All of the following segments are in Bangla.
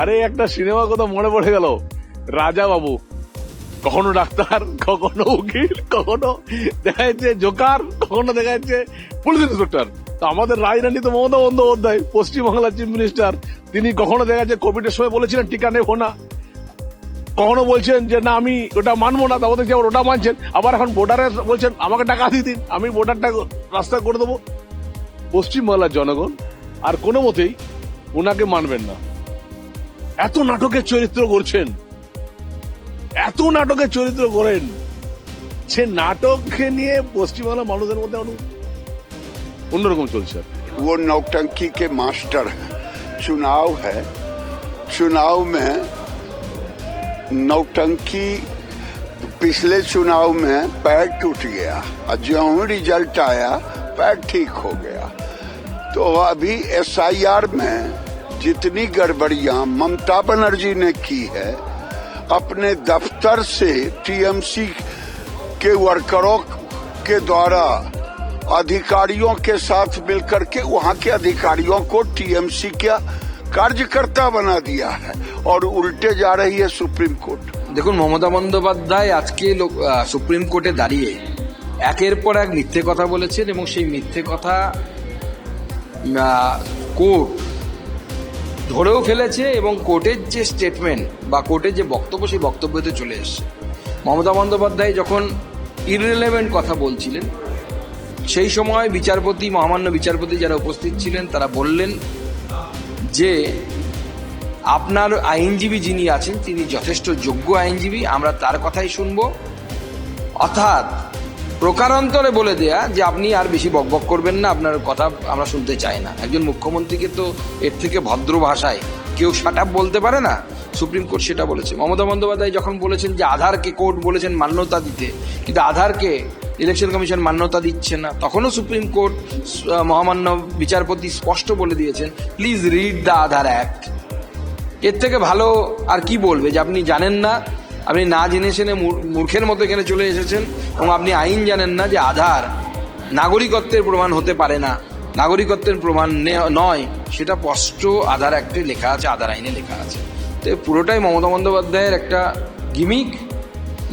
আরে একটা সিনেমা কথা মনে পড়ে গেল, রাজা বাবু। কখনো ডাক্তার, কখনো উকিল, কখনো দেখা যাচ্ছে জোকার, কখনো দেখা যাচ্ছে পুলিশ ইন্সপেক্টর। তো আমাদের রাজধানী তো মমতা বন্দ্যোপাধ্যায়, পশ্চিমবাংলার চিফ মিনিস্টার, তিনি কখনো দেখা যাচ্ছে কোভিডের সময় বলেছিলেন টিকা নেবো না, কখনো বলছেন যে না আমি ওটা মানবো না, তারপর দেখছি আবার ওটা মানছেন। আবার এখন বর্ডারে বলছেন আমাকে টাকা দিয়ে দিন, আমি বর্ডারটা রাস্তা করে দেবো। পশ্চিমবাংলার জনগণ আর কোনো মতেই ওনাকে মানবেন না। এত নাটকের চরিত্র করছেন, এত নাটকের চরিত্র করেন, সে নাটককে নিয়ে পশ্চিমবাংলার মানুষের মধ্যে অন্যরকম চলছে। वो नौटंकी के मास्टर हैं। चुनाव है, चुनाव में नौटंकी, पिछले चुनाव में पैर टूट गया और जो रिजल्ट आया पैर ठीक हो गया। तो अभी SIR में जितनी गड़बड़ियां ममता बनर्जी ने की है, अपने दफ्तर से TMC के वर्करों के द्वारा अधिकारियों के साथ मिलकर के वहां के अधिकारियों को TMC का कार्यकर्ता बना दिया है और उल्टे जा रही है सुप्रीम कोर्ट। দেখুন, মমতা বন্দ্যোপাধ্যায় আজকে সুপ্রিম কোর্টে দাঁড়িয়ে একের পর এক মিথ্যে কথা বলেছেন এবং সেই মিথ্যে কথা কোর্ট ধরেও ফেলেছে এবং কোর্টের যে স্টেটমেন্ট বা কোর্টের যে বক্তব্য, সেই বক্তব্যতে চলে এসছে। মমতা বন্দ্যোপাধ্যায় যখন ইররিলেভেন্ট কথা বলছিলেন, সেই সময় বিচারপতি, মহামান্য বিচারপতি যারা উপস্থিত ছিলেন তারা বললেন যে আপনার আইনজীবী যিনি আছেন তিনি যথেষ্ট যোগ্য আইনজীবী, আমরা তার কথাই শুনবো। অর্থাৎ প্রকারান্তরে বলে দেয়া যে আপনি আর বেশি বকবক করবেন না, আপনার কথা আমরা শুনতে চাই না। একজন মুখ্যমন্ত্রীকে তো এর থেকে ভদ্র ভাষায় কেউ শাট আপ বলতে পারে না। সুপ্রিম কোর্ট সেটা বলেছে। মমতা বন্দ্যোপাধ্যায় যখন বলেছেন যে আধারকে কোর্ট বলেছেন মান্যতা দিতে, কিন্তু আধারকে ইলেকশন কমিশন মান্যতা দিচ্ছে না, তখনও সুপ্রিম কোর্ট মহামান্য বিচারপতি স্পষ্ট বলে দিয়েছেন please read the Aadhaar act. এর থেকে ভালো আর কি বলবে যে আপনি জানেন না, আপনি না জেনে শুনে মূর্খের মতো এখানে চলে এসেছেন এবং আপনি আইন জানেন না যে আধার নাগরিকত্বের প্রমাণ হতে পারে না, নাগরিকত্বের প্রমাণ নয়, সেটা স্পষ্ট আধার অ্যাক্টে লেখা আছে, আধার আইনে লেখা আছে। তো পুরোটাই মমতা বন্দ্যোপাধ্যায়ের একটা গিমিক,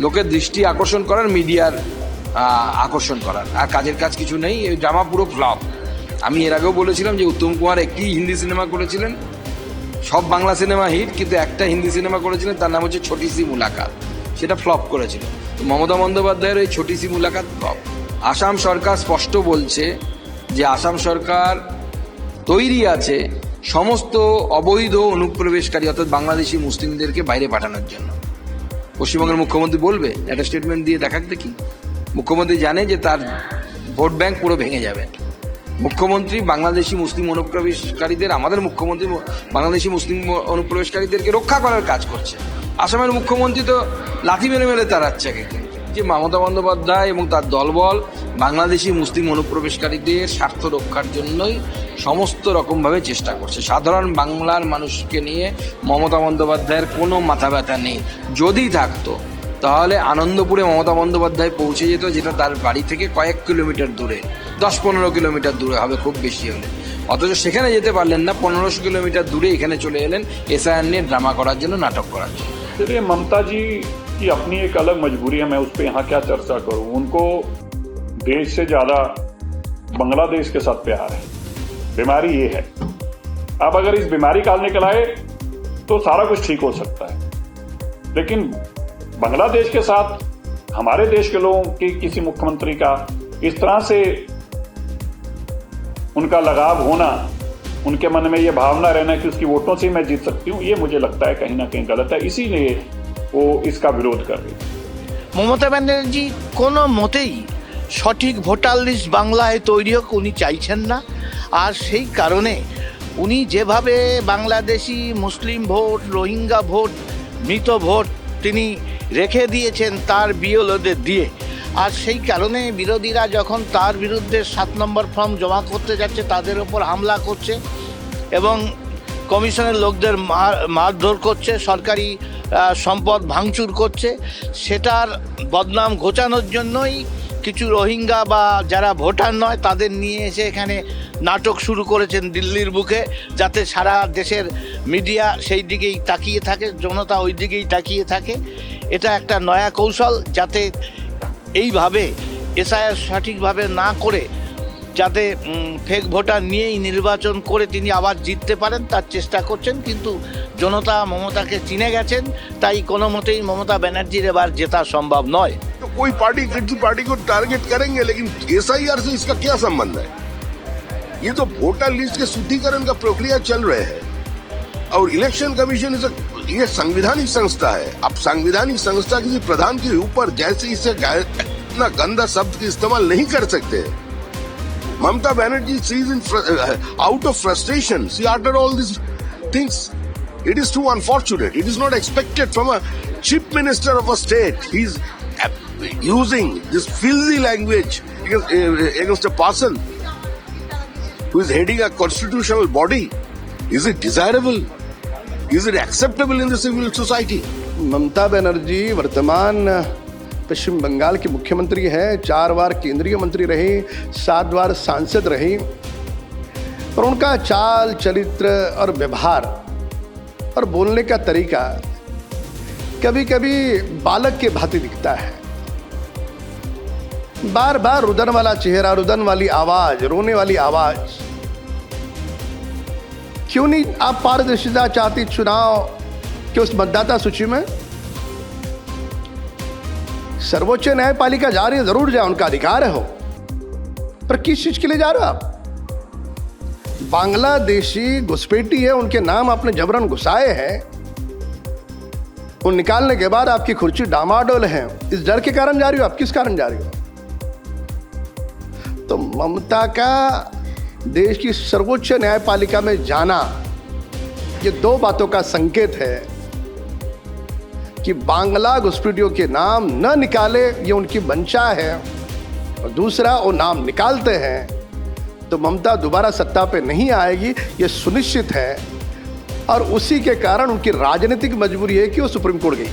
লোকের দৃষ্টি আকর্ষণ করার, মিডিয়ার আকর্ষণ করার, আর কাজের কাজ কিছু নেই। এই ড্রামা পুরো ফ্লপ। আমি এর আগেও বলেছিলাম যে উত্তম কুমার একটি হিন্দি সিনেমা করেছিলেন, সব বাংলা সিনেমা হিট, কিন্তু একটা হিন্দি সিনেমা করেছিলেন, তার নাম হচ্ছে ছোটি সি মুলাকাত, সেটা ফ্লপ করেছিল। তো মমতা বন্দ্যোপাধ্যায়ের ওই ছোটি সি মুলাকাত ফ্লপ। আসাম সরকার স্পষ্ট বলছে যে আসাম সরকার তৈরি আছে সমস্ত অবৈধ অনুপ্রবেশকারী অর্থাৎ বাংলাদেশি মুসলিমদেরকে বাইরে পাঠানোর জন্য। পশ্চিমবঙ্গের মুখ্যমন্ত্রী বলবে, একটা স্টেটমেন্ট দিয়ে দেখাক দেখি। মুখ্যমন্ত্রী জানে যে তার ভোট ব্যাংক পুরো ভেঙে যাবে। মুখ্যমন্ত্রী বাংলাদেশি মুসলিম অনুপ্রবেশকারীদের, আমাদের মুখ্যমন্ত্রী বাংলাদেশি মুসলিম অনুপ্রবেশকারীদেরকে রক্ষা করার কাজ করছে। আসামের মুখ্যমন্ত্রী তো লাথি মেরে মেরে তাড়াচ্ছে। যে মমতা বন্দ্যোপাধ্যায় এবং তার দলবল বাংলাদেশি মুসলিম অনুপ্রবেশকারীদের স্বার্থ রক্ষার জন্যই সমস্ত রকমভাবে চেষ্টা করছে। সাধারণ বাংলার মানুষকে নিয়ে মমতা বন্দ্যোপাধ্যায়ের কোনো মাথা ব্যথা নেই। যদি থাকতো তাহলে আনন্দপুরে মমতা বন্দ্যোপাধ্যায় পৌঁছে যেত, যেটা তার বাড়ি থেকে কয়েক কিলোমিটার দূরে, 10-15 কিলোমিটার দূরে হবে খুব বেশি হলে। অথচ সেখানে যেতে পারলেন না, 1500 কিলোমিটার দূরে এখানে চলে এলেন SIR নিয়ে ড্রামা করার জন্য, নাটক করার জন্য। चलिए, ममता जी की अपनी एक अलग मजबूरी है, मैं उस पर यहाँ क्या चर्चा करूँ। उनको देश से ज्यादा बांग्लादेश के साथ प्यार है। बीमारी ये है। अब अगर इस बीमारी का हल निकल आए तो सारा कुछ ठीक हो सकता है, लेकिन बांग्लादेश के साथ हमारे देश के लोगों की किसी मुख्यमंत्री का इस तरह से उनका लगाव होना, उनके मन में ये भावना रहना कि उसकी वोटों से मैं जीत सकती हूँ, ये मुझे लगता है कहीं ना कहीं गलत है। इसीलिए वो इसका विरोध कर रही है। মমতা ব্যানার্জি কোনো মতেই সঠিক ভোটার লিস্ট বাংলায় তৈরি হোক উনি চাইছেন না। আর সেই কারণে উনি যেভাবে বাংলাদেশি মুসলিম ভোট, রোহিঙ্গা ভোট, মৃত ভোট তিনি রেখে দিয়েছেন তার বিএলওদের দিয়ে, আর সেই কারণে বিরোধীরা যখন তার বিরুদ্ধে 7 নম্বর ফর্ম জমা করতে যাচ্ছে তাদের ওপর হামলা করছে এবং কমিশনের লোকদের মারধর করছে, সরকারি সম্পদ ভাঙচুর করছে, সেটার বদনাম ঘোচানোর জন্যই কিছু রোহিঙ্গা বা যারা ভোটার নয় তাদের নিয়ে এসে এখানে নাটক শুরু করেছেন দিল্লির বুকে, যাতে সারা দেশের মিডিয়া সেই দিকেই তাকিয়ে থাকে, জনতা ওই দিকেই তাকিয়ে থাকে। এটা একটা নয়া কৌশল, যাতে এইভাবে এসআইআর সঠিকভাবে না করে যাতে ফেক ভোটার নিয়েই নির্বাচন করে তিনি আবার জিততে পারেন তার চেষ্টা করছেন। কিন্তু জনতা মমতাকে চিনে গেছেন, তাই কোনো মতেই মমতা ব্যানার্জির এবার জেতা সম্ভব নয়। तो कोई पार्टी किसी पार्टी को टारगेट करेंगे, लेकिन एसआईआर से इसका क्या संबंध है? ये तो वोटर लिस्ट के शुद्धिकरण का प्रक्रिया चल रहे हैं और इलेक्शन कमीशन ये संवैधानिक संस्था है। अब संवैधानिक संस्था किसी प्रधान के ऊपर जैसे इसे इतना गंदा शब्द का इस्तेमाल नहीं कर सकते। Mamata Banerjee sees in out of frustration, she uttered all these things. It is too unfortunate. It is not expected from a chief minister of a state. He's using this filthy language against a person who is heading a constitutional body. Is it desirable? Is it acceptable in the civil society? Mamata Banerjee वर्तमान पश्चिम बंगाल की मुख्यमंत्री है, 4 बार केंद्रीय मंत्री रही, 7 बार सांसद रही, और उनका चाल चरित्र और व्यवहार और बोलने का तरीका कभी कभी बालक के भांति दिखता है। बार बार रुदन वाला चेहरा, रुदन वाली आवाज, रोने वाली आवाज। क्यों नहीं आप पारदर्शिता चाहती चुनाव के उस मतदाता सूची में? सर्वोच्च न्यायपालिका जा रही है, जरूर जाए, उनका अधिकार है हो, पर किस चीज के लिए जा रहे हो आप? बांग्लादेशी घुसपैठी है, उनके नाम आपने जबरन घुसाए हैं, उन निकालने के बाद आपकी कुर्सी डामाडोल है। इस डर के कारण जा रही हो आप? किस कारण जा रही हो? तो ममता का देश की सर्वोच्च न्यायपालिका में जाना ये 2 बातों का संकेत है कि बांग्ला घुसपैठियों के नाम न निकाले, ये उनकी मंशा है, और दूसरा वो नाम निकालते हैं तो ममता दोबारा सत्ता पे नहीं आएगी, ये सुनिश्चित है। और उसी के कारण उनकी राजनीतिक मजबूरी है कि वो सुप्रीम कोर्ट गई।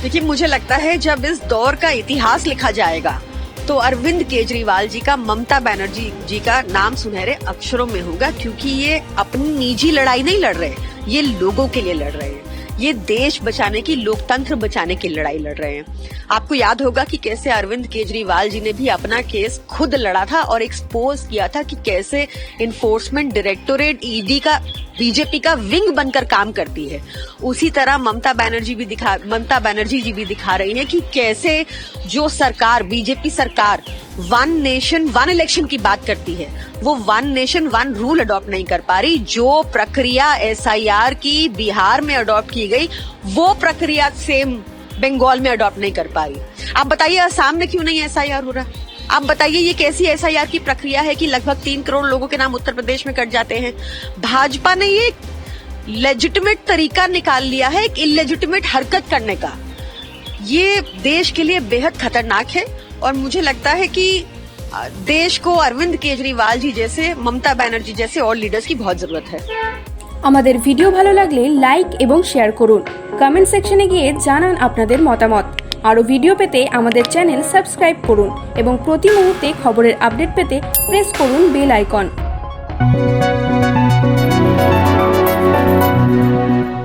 देखिए, मुझे लगता है जब इस दौर का इतिहास लिखा जाएगा तो अरविंद केजरीवाल जी का ममता बनर्जी जी का नाम सुनहरे अक्षरों में होगा, क्योंकि ये अपनी निजी लड़ाई नहीं लड़ रहे, ये लोगों के लिए लड़ रहे हैं, ये देश बचाने की, लोकतंत्र बचाने की लड़ाई लड़ रहे हैं। आपको याद होगा कि कैसे अरविंद केजरीवाल जी ने भी अपना केस खुद लड़ा था और एक्सपोज किया था कि कैसे इन्फोर्समेंट डायरेक्टोरेट ईडी का बीजेपी का विंग बनकर काम करती है। उसी तरह ममता बनर्जी जी भी दिखा रही है कि कैसे जो सरकार, बीजेपी सरकार 1 नेशन 1 इलेक्शन की बात करती है, वो 1 नेशन 1 रूल अडॉप्ट नहीं कर पा रही। जो प्रक्रिया एसआईआर की बिहार में अडॉप्ट की गई, वो प्रक्रिया सेम बंगाल में अडॉप्ट नहीं कर पा रही। आप बताइए असम में क्यों नहीं एसआईआर हो रहा? आप बताइए ये कैसी एसआईआर की प्रक्रिया है कि लगभग 3 करोड़ लोगों के नाम उत्तर प्रदेश में कट जाते हैं। भाजपा ने ये लेजिटिमेट तरीका निकाल लिया है एक इलेजिटिमेट हरकत करने का। ये देश के लिए बेहद खतरनाक है और मुझे लगता है कि देश को अरविंद केजरीवाल जी जैसे, ममता बनर्जी जैसे और लीडर्स की बहुत जरूरत है। আমাদের ভিডিও ভালো লাগলে লাইক এবং শেয়ার করুন, কমেন্ট সেকশনে গিয়ে জানান আপনাদের মতামত। আরও ভিডিও পেতে আমাদের চ্যানেল সাবস্ক্রাইব করুন এবং প্রতি মুহূর্তে খবরের আপডেট পেতে প্রেস করুন বেল আইকন।